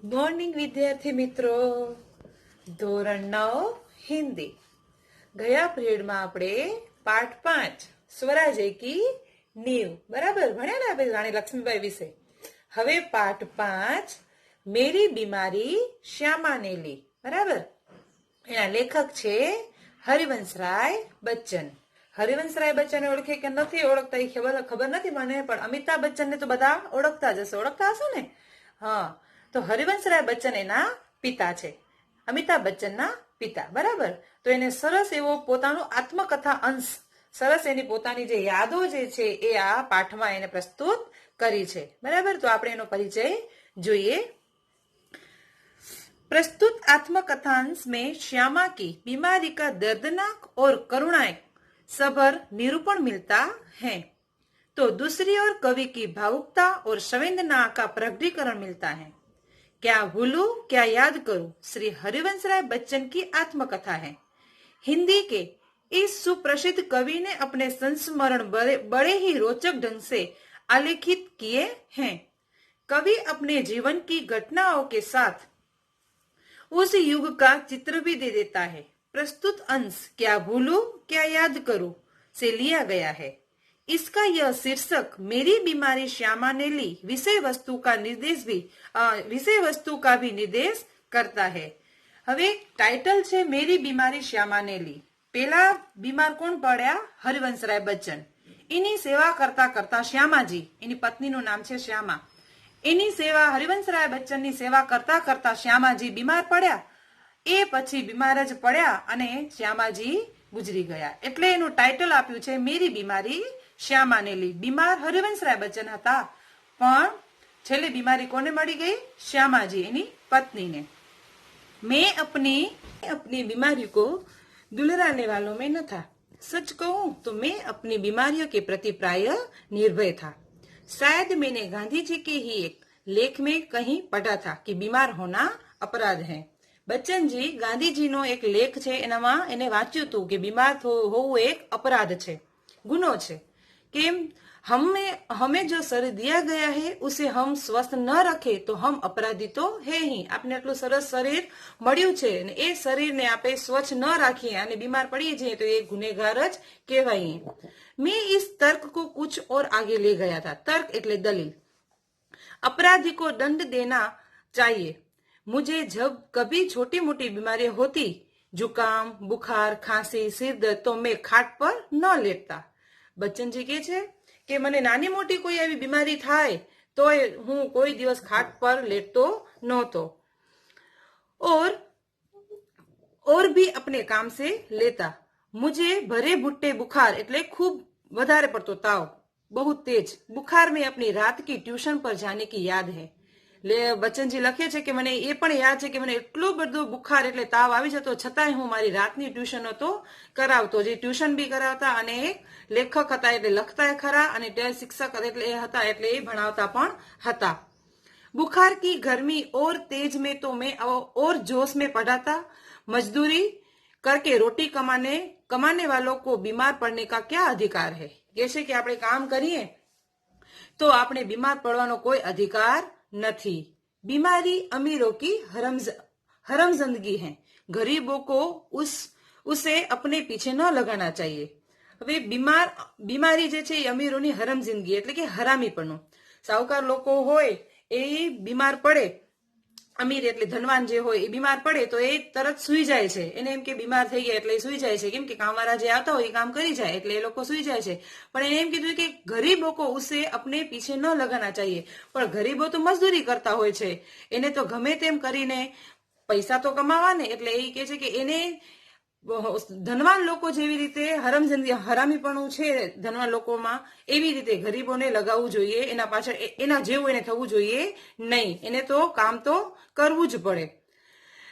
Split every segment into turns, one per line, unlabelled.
Good morning વિદ્યાર્થી મિત્રો. ધોરણ 9 હિન્દી. ગયા પીરિયડમાં આપણે પાઠ 5 સ્વરાજ્ય કી નીવ બરાબર ભણ્યા ને આપણે રાણી લક્ષ્મીબાઈ વિશે. હવે પાઠ 5 મેરી બીમારી શ્યામાને લી બરાબર. એના લેખક છે હરિવંશરાય બચ્ચન. હરિવંશરાય બચ્ચન ઓળખે કે નથી ઓળખતા એ ખબર નથી મને, પણ અમિતાભ બચ્ચન ને તો બધા ઓળખતા જ હશે. ઓળખતા હશો ને? હા, તો હરિવંશરાય બચ્ચન એના પિતા છે, અમિતાભ બચ્ચનના પિતા બરાબર. તો એને સરસ એવો પોતાનો આત્મકથા અંશ, સરસ એની પોતાની જે યાદો જે છે એ આ પાઠમાં એને પ્રસ્તુત કરી છે બરાબર. તો આપણે એનો પરિચય જોઈએ. प्रस्तुत आत्मकथांश में श्यामा की बीमारी का दर्दनाक और करुणाक सभर निरूपण मिलता है, तो दूसरी ओर कवि की भावुकता और संवेदना का प्रकटीकरण मिलता है. क्या भूलूं क्या याद करूं श्री हरिवंशराय बच्चन की आत्मकथा है. हिंदी के इस सुप्रसिद्ध कवि ने अपने संस्मरण बड़े ही रोचक ढंग से आलेखित किए हैं. कवि अपने जीवन की घटनाओं के साथ उस युग का चित्र भी दे देता है. प्रस्तुत अंश क्या भूलूं क्या याद करूं से लिया गया है. इसका यह शीर्षक मेरी बीमारी श्यामा ने ली विषय वस्तु का भी निर्देश करता है. હવે ટાઇટલ છે મેરી બીમારી શ્યામા ને લી. પેલા બીમાર કોણ પડ્યા? હરિવંશરાય બચ્ચન. એની સેવા કરતા કરતા શ્યામાજી, એની પત્નીનું નામ છે શ્યામા, એની સેવા હરિવંશરાય બચ્ચનની સેવા કરતા કરતા શ્યામાજી બીમાર પડ્યા. એ પછી બીમાર જ પડ્યા અને શ્યામાજી ગુજરી ગયા. એટલે એનું ટાઇટલ આપ્યું છે મેરી બીમારી શ્યામાને લી. બીમાર હરિવંશરાય બચ્ચન હતા, પણ છેલ્લે બીમારી કોને મળી ગઈ? શ્યામાજી, એની પત્નીને. मैं अपनी बीमारी को दुलराने वालों में न था. सच कहूं तो मैं अपनी बीमारियों के प्रति प्राय निर्भय था. शायद मैंने गांधी जी के ही एक लेख में कहीं पढ़ा था कि बीमार होना अपराध है. બચ્ચનજી ગાંધીજીનો એક લેખ છે એનામાં એને વાંચ્યું હતું કે બીમાર હોવું એક અપરાધ છે, ગુનો છે. કેમ? हमें जो शरीर दिया गया है उसे हम स्वस्थ न रखे तो हम अपराधी तो है ही. आपने આટલું સરસ શરીર મળ્યું છે અને એ શરીરને આપણે સ્વચ્છ ન રાખીએ અને બીમાર પડીએ જઈએ તો એ ગુનેગાર જ કહેવાય. मैं इस तर्क को कुछ और आगे ले गया था. तर्क એટલે दलील. अपराधी को दंड देना चाहिए. मुझे जब कभी छोटी मोटी बीमारी होती, जुकाम बुखार खांसी सिर दर्द, तो मैं खाट पर न लेटता. બચ્ચનજી કહે છે કે મને નાની મોટી કોઈ એવી બીમારી થાય તો હું કોઈ દિવસ ખાટ પર લેટતો નહોતો. और भी अपने काम से लेता. मुझे भरे भुट्टे बुखार એટલે खूब વધારે પડતો તાવ, बहुत तेज बुखार में अपनी रात की ट्यूशन पर जाने की याद है. બચ્ચનજી લખે છે કે મને એ પણ યાદ છે કે મને એટલો બધો બુખાર એટલે તાવ આવી જતો, છતાંય હું મારી રાતની ટ્યુશનો તો કરાવતો. જે ટ્યુશન બી કરાવતા અને એક લેખક હતા એટલે લખતા ખરા અને શિક્ષક એટલે એ હતા એટલે એ ભણાવતા પણ હતા. बुखार की गर्मी और तेज में तो मैं और जोश में पढ़ाता. मजदूरी करके रोटी कमाने वालों को बीमार पड़ने का क्या अधिकार है. कैसे कि આપણે કામ કરીએ તો આપણે બીમાર પડવાનો કોઈ અધિકાર નથી. बीमारी अमीरों की हरमजंदगी है. गरीबों को उसे अपने पीछे न लगाना चाहिए. હવે બીમારી જે છે એ અમીરોની હરમ જિંદગી એટલે કે હરામીપણું. સાહુકાર લોકો હોય એ બીમાર પડે, અમીર એટલે ધનવાન જે હોય એ બીમાર પડે તો એ તરત સુઈ જાય છે. એને એમ કે બીમાર થઈ ગયા એટલે સુઈ જાય છે. કેમ કે કામવાળા જે આવતા હોય એ કામ કરી જાય એટલે એ લોકો સુઈ જાય છે. પણ એને એમ કીધું કે ગરીબો કો ઉસે अपने पीछे न लगाना चाहिए. પણ ગરીબો તો મજદૂરી કરતા હોય છે, એને તો ગમે તેમ કરીને પૈસા તો કમાવા ને, એટલે એ કે છે કે એને ધનવાન લોકો જેવી રીતે હરામીપણું છે ધનવાન લોકોમાં, એવી રીતે ગરીબોને લગાવવું જોઈએ. એના પાછળ એના જેવું એને થવું જોઈએ નહીં. એને તો કામ તો કરવું જ પડે.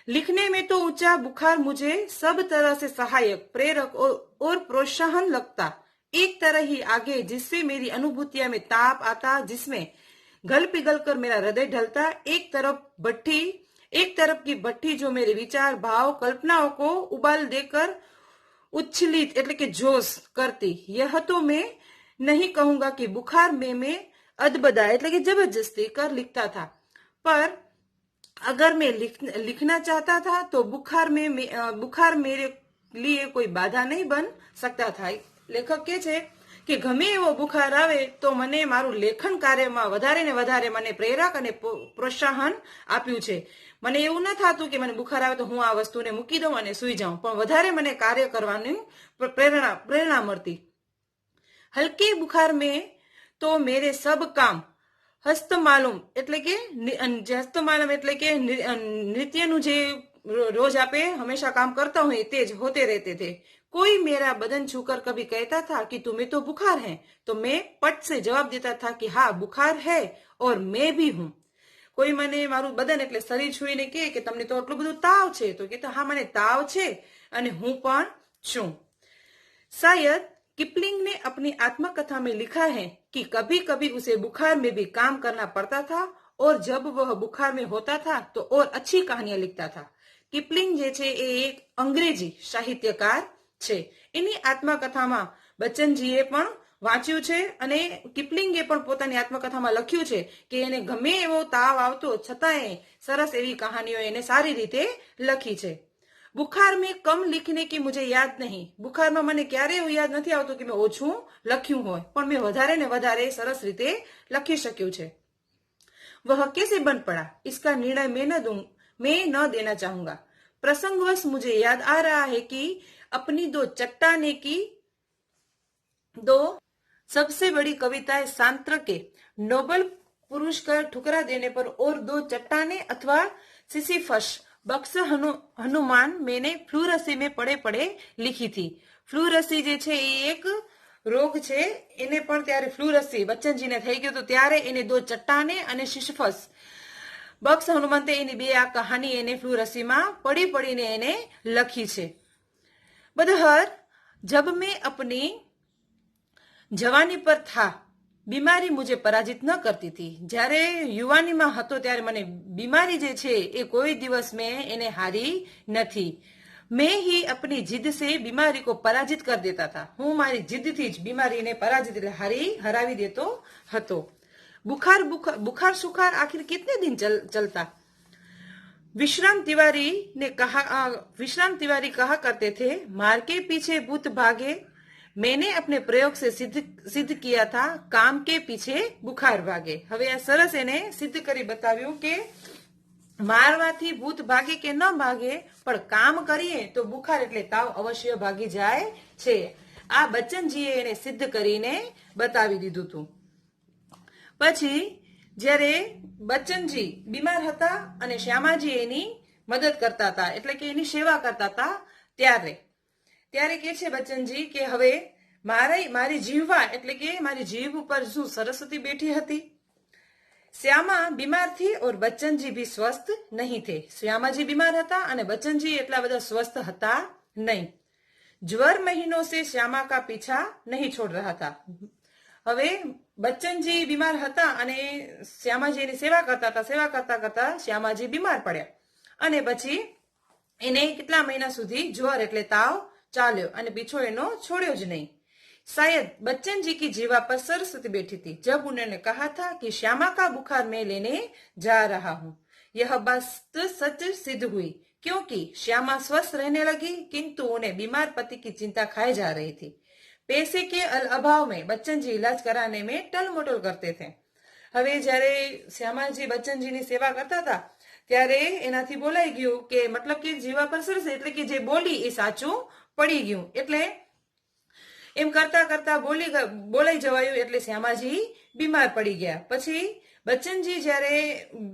लिखने में तो ऊंचा बुखार मुझे सब तरह से सहायक प्रेरक और प्रोत्साहन लगता. एक तरह ही आगे जिससे मेरी अनुभूतियां में ताप आता, जिसमें गल पिघल कर मेरा हृदय ढलता. एक तरफ की भट्टी जो मेरे विचार भाव कल्पनाओं को उबाल देकर उच्छलित એટલે કે જોશ કરતી. यह तो मैं नहीं कहूंगा कि बुखार में मैं अदबदा એટલે કે जबरदस्ती कर लिखता था, पर अगर मैं लिखना चाहता था तो बुखार मेरे लिए कोई बाधा नहीं बन सकता था। લેખક કહે છે કે ગમે એવો બુખાર આવે તો મને મારું લેખન કાર્યમાં વધારે ને વધારે મને પ્રેરક અને પ્રોત્સાહન આપ્યું છે। મને એવું ન થતું કે મને બુખાર આવે તો હું આ વસ્તુને મૂકી દઉં અને સૂઈ જાઉં, પણ વધારે મને કાર્ય કરવાની પ્રેરણા મળતી। હલકે બુખાર મેં તો મેરે સબ કામ હસ્તમાલમ એટલે કે હસ્તમાલમ એટલે કે નૃત્યનું જે रोज आपे हमेशा काम करता हूँ तेज होते रहते थे। कोई मेरा बदन छूकर कभी कहता था कि तुम्हें तो बुखार है, तो मैं पट से जवाब देता था कि हाँ बुखार है और मैं भी हूँ। કોઈ મને મારું બદન એટલે શરીર છૂઈને કહે કે તમને તો આટલું બધું તાવ છે, તો કે હા મને તાવ છે અને હું પણ છું। शायद किपलिंग ने अपनी आत्मकथा में लिखा है कि कभी कभी उसे बुखार में भी काम करना पड़ता था और जब वह बुखार में होता था तो और अच्छी कहानियां लिखता था। કિપલિંગ જે છે એ એક અંગ્રેજી સાહિત્યકાર છે। એની આત્મકથામાં બચ્ચનજીએ પણ વાંચ્યું છે અને કિપલિંગે પણ પોતાની આત્મકથામાં લખ્યું છે કે એને ગમે એવો તાવ આવતો છતાંય સરસ એવી કહાનીઓ એને સારી રીતે લખી છે। बुखार में कम लिखने की मुझे याद नहीं। बुखार में મને ક્યારે એવું યાદ નથી આવતું કે મેં ઓછું લખ્યું હોય, પણ મેં વધારે ને વધારે સરસ રીતે લખી શક્યું છે। वह कैसे बन पड़ा इसका निर्णय मैं न देना चाहूंगा। प्रसंगवश मुझे याद आ रहा है कि अपनी दो चट्टाने की दो सबसे बड़ी कविताएं सांत्र के नोबेल पुरस्कार ठुकरा देने पर और दो चट्टाने अथवा सिसिफस बक्स हनुमान मैंने फ्लू रसी में पड़े पड़े लिखी थी। फ्लू रसी जे छे एक रोग छे, एने पण त्यारे फ्लू रसी बच्चनजीने થઈ ગયો તો ત્યારે એને દો ચટ્ટાને અને સિસિફસ બક્સ હનુમંતે એની બે આ કહાની એને ફ્લू રસીમાં પડી પડીને એને લખી છે। बदहर जब मैं अपनी जवानी पर था बीमारी मुझे पराजित न करती थी। જ્યારે યુવાનીમાં હતો ત્યારે મને બીમારી જે છે એ કોઈ દિવસ મેં એને હારી નથી। मैं ही अपनी जिद से बीमारी को पराजित कर देता था। હું મારી जिद्दથી જ બીમારીને પરાજિત એટલે હરાવી દેતો હતો। बुखार सुखार आखिर कितने दिन चलता। विश्राम तिवारी कहा करते थे, मार के पीछे भूत भागे। मैंने अपने प्रयोग से सिद्ध किया था, काम के पीछे बुखार भागे। હવે આ સરસ એને સિદ્ધ કરી બતાવ્યું કે મારવાથી ભૂત ભાગે કે ન ભાગે, પણ કામ કરીએ તો બુખાર એટલે તાવ અવશ્ય ભાગી જાય છે। આ બચ્ચનજીએ એને સિદ્ધ કરીને બતાવી દીધું હતું। પછી જ્યારે બચ્ચનજી બીમાર હતા અને શ્યામાજી એની મદદ કરતા હતા એટલે કે એની સેવા કરતા હતા ત્યારે કે છે બચ્ચનજી કે હવે મારી જીહવા એટલે કે મારી જીભ ઉપર શું સરસ્વતી બેઠી હતી। श्यामा बीमार थी और बच्चन जी भी स्वस्थ नहीं थे। श्यामा जी बीमार હતા અને બચ્ચનજી એટલા બધા સ્વસ્થ હતા નહીં। ज्वर महीनों से श्यामा का पीछा नहीं छोड़ रहा था। હવે બચ્ચનજી બીમાર હતા અને શ્યામાજીની સેવા કરતા કરતા શ્યામાજી બીમાર પડ્યા અને પછી એને કેટલા મહિના સુધી જ્વર એટલે તાવ ચાલ્યો અને પીછો એનો છોડ્યો જ નહીં। शायद बच्चन जी की जीवा पर सरस्वती बैठी थी जब उन्होंने कहा था कि श्यामा का बुखार मैं लेने जा रहा हूँ। यह बात सच सिद्ध हुई क्योंकि श्यामा स्वस्थ रहने लगी, किंतु उन्हें बीमार पति की चिंता खाए जा रही थी। पैसे के अभाव में बच्चन जी इलाज कराने में टलमटोल करते थे। હવે જ્યારે શ્યામાજી બચ્ચનજીની સેવા કરતા હતા ત્યારે એનાથી બોલાઈ ગયું કે મતલબ કે જીવા પર સરસે એટલે કે જે બોલી એ સાચું પડી ગયું એટલે એમ કરતા કરતા બોલાઈ જવાયું એટલે શ્યામાજી બીમાર પડી ગયા। પછી બચ્ચનજી જ્યારે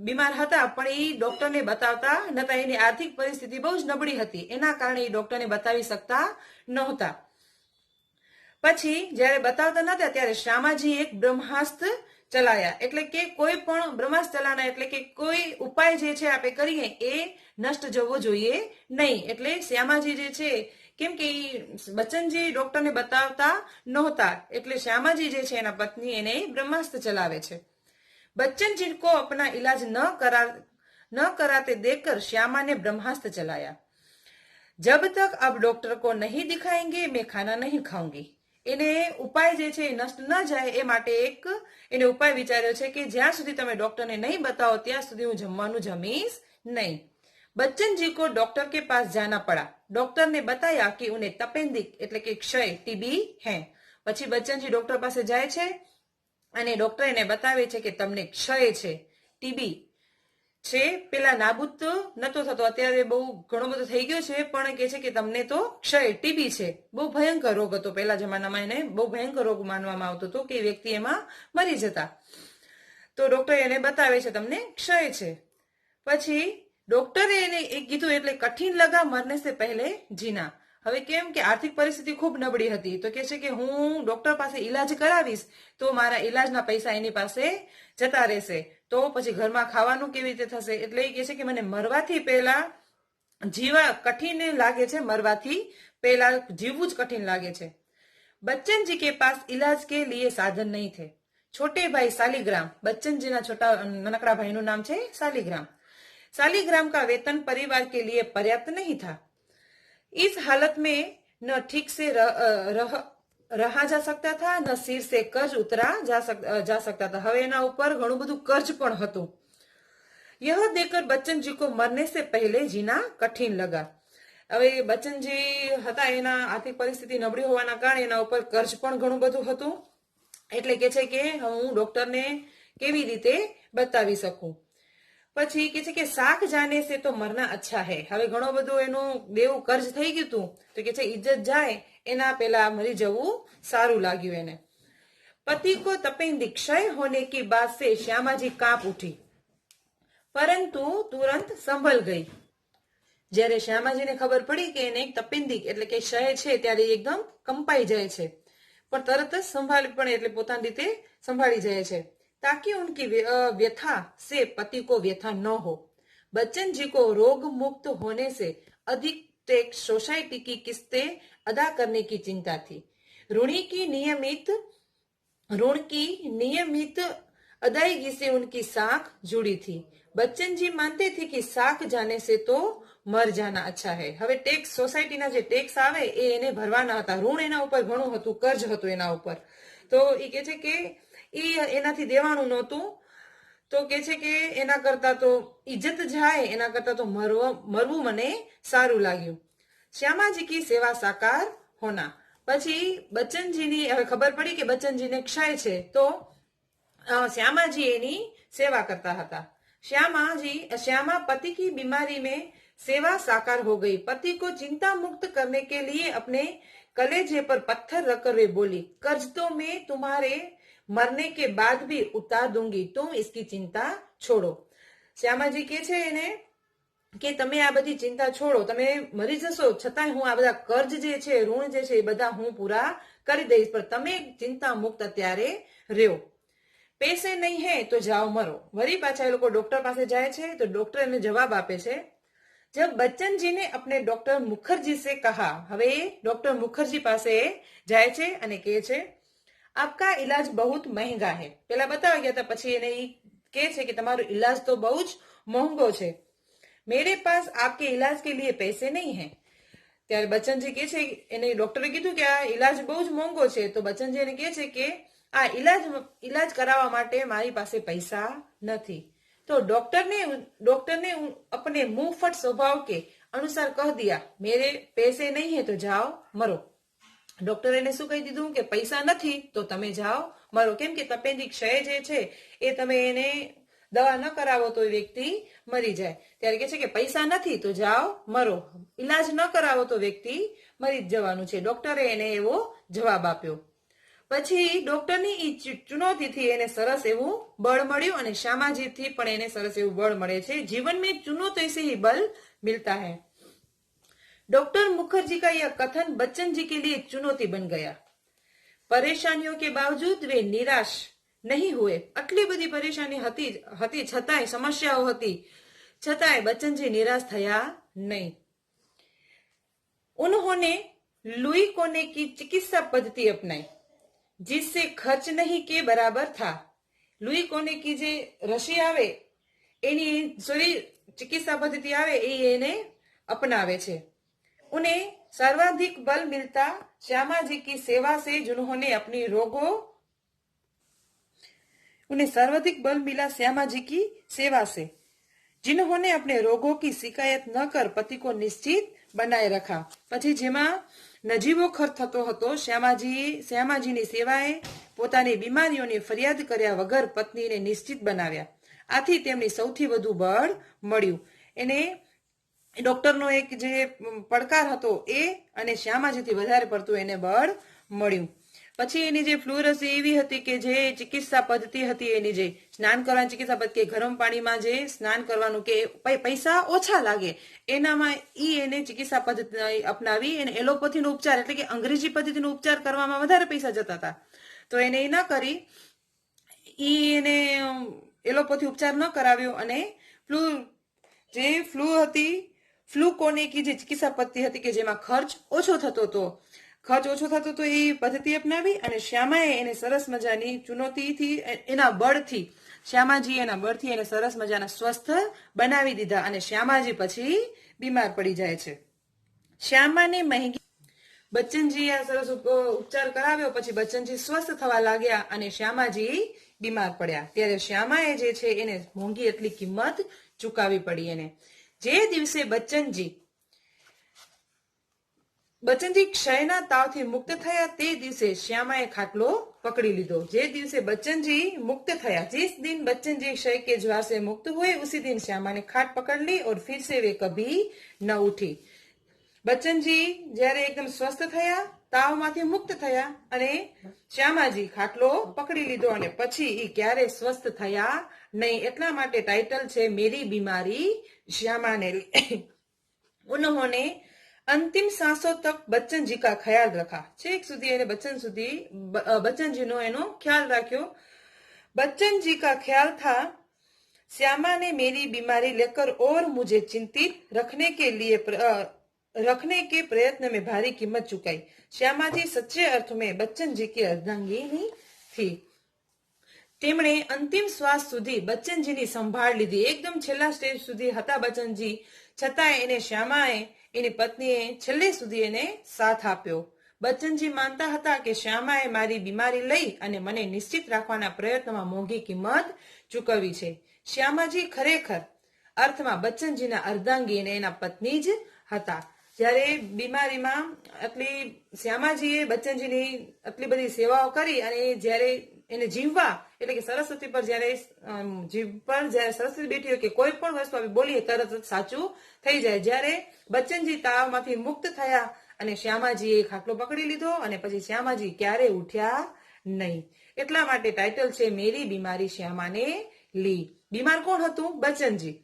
બીમાર હતા પણ એ ડોક્ટરને બતાવતા નતા, એની આર્થિક પરિસ્થિતિ બહુ જ નબળી હતી, એના કારણે એ ડોક્ટરને બતાવી શકતા નહોતા। પછી જ્યારે બતાવતા નતા ત્યારે શ્યામાજી એક બ્રહ્માસ્ત્ર ચલાયા એટલે કે કોઈ પણ બ્રહ્માસ્ત્ર ચલાના એટલે કે કોઈ ઉપાય જે છે આપણે કરીએ એ નષ્ટ જવો જોઈએ નહીં। એટલે શ્યામાજી જે છે કેમ કે બચ્ચનજી ડોક્ટરને બતાવતા નહોતા એટલે શ્યામાજી જે છે એના પત્ની એને બ્રહ્માસ્ત્ર ચલાવે છે। बच्चनजी को अपना इलाज न कराते देखकर श्यामा ने ब्रह्मास्त्र चलाया। जब तक अब डॉक्टर को नहीं दिखाएंगे मैं खाना नहीं खाऊंगी। એને ઉપાય જે છે નષ્ટ ન જાય એ માટે એને ઉપાય વિચાર્યો છે કે જ્યાં સુધી તમે ડોક્ટરને નહીં બતાવો ત્યાં સુધી હું જમવાનું જમીશ नहीं। बच्चन जी को डॉक्टर के पास जाना पड़ा। डॉक्टर ने बताया कि उन्हें तपेंदिक એટલે કે ક્ષય ટીબી है। પછી બચ્ચનજી ડોક્ટર પાસે જાય છે અને ડોક્ટર એને બતાવે છે કે તમને ક્ષય છે, ટીબી છે। પેલા નાબૂદ તો નતો થતો, અત્યારે બહુ ઘણો બધો થઈ ગયો છે, પણ કે છે કે તમને તો ક્ષય ટીબી છે। બહુ ભયંકર રોગ હતો, પેલા જમાનામાં એને બહુ ભયંકર રોગ માનવામાં આવતો હતો કે વ્યક્તિ એમાં મરી જતા। તો ડોક્ટર એને બતાવે છે તમને ક્ષય છે। પછી ડોક્ટરે એને એક કીધું એટલે કઠિન લગા મરને સે પહેલે જીના। હવે કેમ કે આર્થિક પરિસ્થિતિ ખૂબ નબળી હતી, તો કે છે કે હું ડોક્ટર પાસે ઈલાજ કરાવીશ તો મારા ઈલાજના પૈસા એની પાસે જતા રહેશે, તો પછી ઘરમાં ખાવાનું કેવી રીતે થશે, એટલે એ કહે છે કે મને મરવાથી પહેલા જીવા કઠિન લાગે છે, મરવાથી પહેલા જીવવું જ કઠિન લાગે છે। बच्चन जी के पास इलाज के लिए साधन नहीं थे। छोटे भाई सालिग्राम, बच्चन जी ना छोटा ननकड़ा भाई નું નામ છે सालिग्राम। सालिग्राम का वेतन परिवार के लिए पर्याप्त नहीं था। इस हालत में न ठीक से रहा जा सकता था, न सिर से कर्ज उतरा जा सकता था। હવે એના ઉપર ઘણું બધું कर्ज પણ હતું। यह देखकर बच्चन जी को मरने से पहले जीना कठिन लगा। હવે બચ્ચનજી હતા એના આર્થિક પરિસ્થિતિ નબળી હોવાના કારણે એના ઉપર કર્જ પણ ઘણું બધું હતું, એટલે કે છે કે હું ડોક્ટરને કેવી રીતે બતાવી શકું। પછી કે છે કે શાક જાને से तो मरना अच्छा है। હવે ઘણો બધું એનું દેવું કર્જ થઈ ગયું હતું, તો કે છે ઇજ્જત જાય એના પહેલા મરી જવું સારું લાગ્યું એને। पति को तपेंदिक क्षय होने की बात से श्यामा जी कांप उठी, परंतु तुरंत संभल गई। જ્યારે શ્યામાજીને ખબર પડી કે એને તપેન્દિક એટલે કે ક્ષય છે ત્યારે એકદમ કંપાઈ જાય છે, પણ તરત જ સંભાળી પણ એટલે પોતાની રીતે સંભાળી જાય છે। ताकि उनकी व्यथा से पति को व्यथा न हो। बच्चन जी को रोग मुक्त होने से अधिक टैक्स सोसाइटी की किस्तें अदा करने की चिंता थी। ऋण की नियमित अदायगी से उनकी साख जुड़ी थी। बच्चन जी मानते थे कि साख जाने से तो मर जाना अच्छा है। હવે ટેક્સ સોસાયટીના જે ટેક્સ આવે એ એને ભરવાના હતા, ઋણ એના ઉપર ઘણું હતું, કર્જ હતું એના ઉપર, તો એ કે છે કે એ એનાથી દેવાનું નહોતું, તો કે છે કે એના કરતા તો ઇજ્જત જાય એના કરતા તો મરવું મને સારું લાગ્યું। શ્યામાજી की सेवा साकार होना। પછી બચ્ચનજીની હવે ખબર પડી કે બચ્ચનજીને ક્ષય છે, તો શ્યામાજી એની સેવા કરતા હતા। श्यामा पति की बीमारी में सेवा साकार हो गई। पति को चिंता मुक्त करने के लिए अपने कलेजे पर पत्थर रखकर वे बोली, कर्ज तो मैं तुम्हारे मरने के बाद भी उतार दूंगी, तुम इसकी चिंता छोड़ो। श्यामाजी के छे એને કે તમે આ બધી चिंता छोड़ो, તમે મરી જશો છતાંય હું આ બધા कर्ज જે છે, ઋણ જે છે એ બધા હું પૂરા કરી દઈશ, પણ તમે चिंता मुक्त અત્યારે રહ્યો। पैसे नहीं है तो जाओ मरो। वरी पाछा ये लोग डॉक्टर पासे जाए छे, तो डॉक्टर ने जवाब आपे छे। जब बच्चन जी ने अपने डॉक्टर मुखर्जी से कहा, हवे डॉक्टर मुखर्जी पासे जाए छे अने कहे छे आपका इलाज बहुत महंगा है। पेला बतावा गया था, पछी एने कहे छे कि तमारो इलाज तो बहुत महंगो छे, मेरे पास आपके इलाज के लिए पैसे नहीं है। त्यारे बच्चन जी कहे छे, एने डॉक्टरे कीधुं कि आ इलाज बहुत महंगो छे, तो बच्चन जी ने कहे छे कि आ इलाज करावा माटे मारी पासे पैसा नहीं। तो डॉक्टर ने अपने मुंहफट स्वभाव के अनुसार कह दिया, मेरे पैसे नहीं है तो जाओ मरो। डॉक्टरे ने શું કહી દીધું કે પૈસા નથી તો તમે જાઓ મરો, કેમ કે તપેન્ડિક ક્ષય જે છે એ તમે એને દવા ન કરાવો તો વ્યક્તિ મરી જાય। ત્યારે કહે છે કે પૈસા નથી તો જાઓ મરો, इलाज न करावो तो व्यक्ति मरी ज जवानुं छे। डॉक्टरे એને એવો જવાબ આપ્યો। પછી ડોક્ટરની ઈ ચુનૌતીથી એને સરસ એવું બળ મળ્યું અને શ્યામાજીથી પણ એને સરસ એવું બળ મળે છે। जीवन में चुनौती से ही बल मिलता है। डॉक्टर मुखर्जी का यह कथन बच्चन जी के लिए चुनौती बन गया। परेशानियों के बावजूद वे निराश नहीं हुए। आटली बधी परेशानी हती छतांय, समस्याओं हती छतांय बच्चन जी निराश थया नहीं। उन्होंने लुई कोने की चिकित्सा पद्धति अपनाई, जिससे खर्च नहीं के बराबर था। लुई कोने की जे रसी आवे एनी सॉरी चिकित्सा पद्धति आवे एने अपनावे छे। उन्हें सर्वाधिक बल मिलता श्यामा जी की सेवा से, जिन्होंने अपनी रोगों उन्हें सर्वाधिक बल मिला श्यामा जी की सेवा से, जिन्होंने अपने रोगों की शिकायत न कर पति को निश्चित बनाए रखा। પછી જેમાં નજીવો ખર્ચ થતો હતો, શ્યામાજીની સેવાએ પોતાની બીમારીઓની ફરિયાદ કર્યા વગર પત્નીને નિશ્ચિત બનાવ્યા. આથી તેમની સૌથી વધુ બળ મળ્યું. એને ડોક્ટરનો એક જે પડકાર હતો એ અને શ્યામાજીથી વધારે પડતું એને બળ મળ્યું. પછી એની જે ફ્લૂ રસી એવી હતી કે જે ચિકિત્સા પદ્ધતિ હતી, એની જે સ્નાન કરવાની ચિકિત્સા પદ્ધતિ, ગરમ પાણીમાં જે સ્નાન કરવાનું કે પૈસા ઓછા લાગે એનામાં એને ચિકિત્સા પદ્ધતિ અપનાવી. એને એલોપેથીનો ઉપચાર એટલે કે અંગ્રેજી પદ્ધતિનો ઉપચાર કરવામાં વધારે પૈસા જતા હતા, તો એને એ ન કરી એને એલોપેથી ઉપચાર ન કરાવ્યો અને ફ્લૂ હતી, ફ્લુકોનિકી જે ચિકિત્સા પદ્ધતિ હતી કે જેમાં ખર્ચ ઓછો થતો હતો એ પદ્ધતિ અપનાવી. અને શ્યામાએ એને સરસ મજાની ચુનૌતીથી શ્યામાજી એના બળથી એને સરસ મજાના સ્વસ્થ બનાવી દીધા. અને શ્યામાજી પછી બીમાર પડી જાય છે. શ્યામાને બચ્ચનજી આ સરસ ઉપચાર કરાવ્યો, પછી બચ્ચનજી સ્વસ્થ થવા લાગ્યા અને શ્યામાજી બીમાર પડ્યા. ત્યારે શ્યામાએ જે છે એને મોંઘી એટલી કિંમત ચૂકવવી પડી. એને જે દિવસે બચ્ચનજી ક્ષયના તાવથી મુક્ત થયા તે દિવસે શ્યામાએ ખાટલો પકડી લીધો. જે દિવસે બચ્ચનજી મુक्त થયા, जिस दिन बच्चन जी क्षय के ज्वार से मुक्त हुए उसी दिन श्यामा ने खाट पकड़ ली और फिर से वे कभी न उठी. બચ્ચનજી જ્યારે એકદમ સ્વસ્થ થયા, તાવમાંથી મુક્ત થયા અને શ્યામાજી ખાટલો પકડી લીધો અને પછી એ ક્યારે સ્વસ્થ થયા નહીં. એટલા માટે ટાઇટલ છે મેરી બીમારી श्यामा ने उन्होंने अंतिम सांसों तक बच्चन जी का ख्याल रखा. छेक સુધી એને बच्चनजीનો એનો ખ્યાલ રાખ્યો. बच्चन जी का ख्याल था श्यामा ने मेरी बीमारी लेकर और मुझे चिंतित रखने के प्रयत्न में भारी कीमत चुकाई. श्यामा जी सच्चे अर्थ में बच्चन जी की अर्धांगिनी थी. તેમણે અંતિમ શ્વાસ સુધી બચ્ચનજીની સંભાળ લીધી. એકદમ છેલ્લા સ્ટેજ સુધી હતા બચ્ચનજી, છતાં એને શ્યામાએ એની પત્નીએ છેલ્લે સુધી એને સાથ આપ્યો. બચ્ચનજી માનતા હતા કે શ્યામાએ મારી બીમારી લઈ અને મને નિશ્ચિત રાખવાના પ્રયત્નમાં મોંઘી કિંમત ચૂકવી છે. શ્યામાજી ખરેખર અર્થમાં બચ્ચનજીના અર્ધાંગી અને એના પત્ની જ હતા. જ્યારે બીમારીમાં શ્યામાજીએ બચ્ચનજીની આટલી બધી સેવાઓ કરી અને જ્યારે એને જીવવા એટલે કે સરસ્વતી પર જ્યારે સરસ્વતી બેઠી હોય કે કોઈ પણ વસ્તુ આપણે બોલીએ તરત જ સાચું થઈ જાય. જ્યારે બચ્ચનજી તાવમાંથી મુક્ત થયા અને શ્યામાજીએ ખાટલો પકડી લીધો અને પછી શ્યામાજી ક્યારે ઉઠ્યા નહીં. એટલા માટે ટાઇટલ છે મેરી બીમારી શ્યામાને લી. બીમાર કોણ હતું? બચ્ચનજી.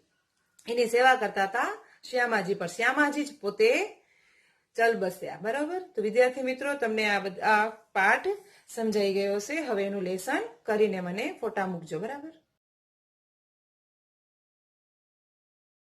એની સેવા કરતા હતા શ્યામાજી, પર શ્યામાજી જ પોતે ચલ બસ્યા. બરાબર? તો વિદ્યાર્થી મિત્રો, તમને આ પાઠ સમજાઈ ગયો છે. હવે એનું લેસન કરીને મને ફોટા મૂકજો. બરાબર?